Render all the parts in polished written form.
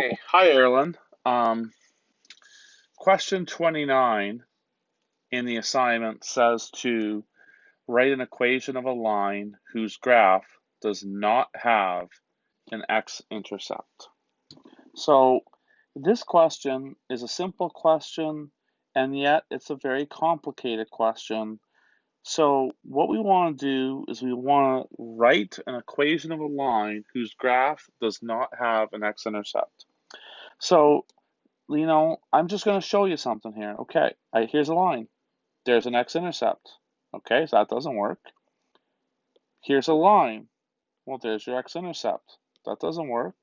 Okay, hi Erlen. Um, Question 29 in the assignment says to write an equation of a line whose graph does not have an x-intercept. So this question is a simple question, and yet it's a very complicated question. So what we want to do is we want to write an equation of a line whose graph does not have an x-intercept. So I'm just going to show you something here. Okay, here's a line. There's an x-intercept. Okay, so that doesn't work. Here's a line. Well, there's your x-intercept. That doesn't work.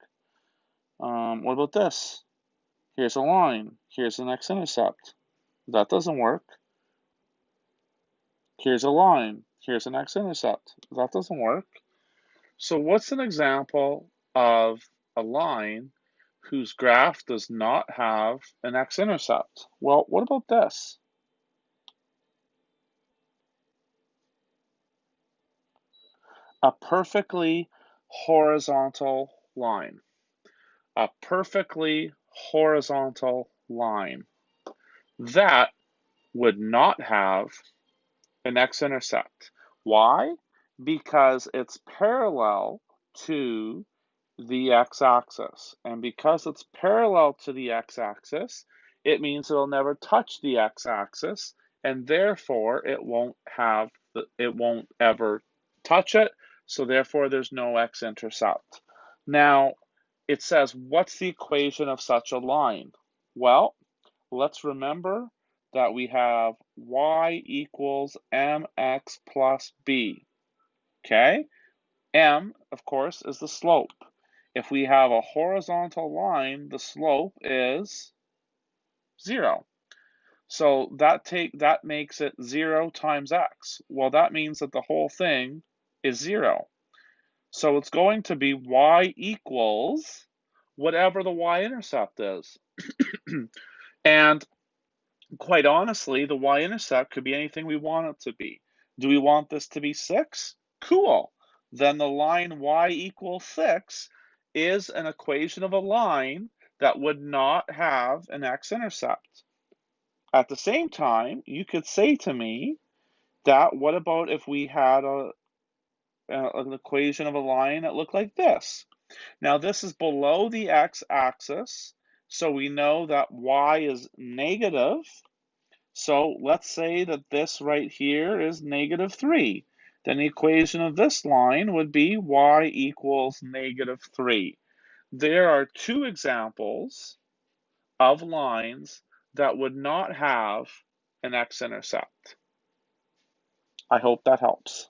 What about this? Here's a line. Here's an x-intercept. That doesn't work. Here's a line. Here's an x-intercept. That doesn't work. So what's an example of a line whose graph does not have an x-intercept? Well, what about this? A perfectly horizontal line. A perfectly horizontal line. That would not have an x-intercept. Why? Because it's parallel to the x-axis. And because it's parallel to the x-axis, it means it'll never touch the x-axis, and therefore it won't ever touch it, so therefore there's no x-intercept. Now, it says, what's the equation of such a line? Well, let's remember that we have y equals mx plus b, okay? M, of course, is the slope. If we have a horizontal line, the slope is 0. So that makes it 0 times x. Well, that means that the whole thing is 0. So it's going to be y equals whatever the y-intercept is. And quite honestly, the y-intercept could be anything we want it to be. Do we want this to be 6? Cool. Then the line y equals 6 is an equation of a line that would not have an x-intercept. At the same time, you could say to me that what about if we had an equation of a line that looked like this? Now this is below the x-axis, so we know that y is negative. So let's say that this right here is negative 3. Then the equation of this line would be y equals negative 3. There are two examples of lines that would not have an x-intercept. I hope that helps.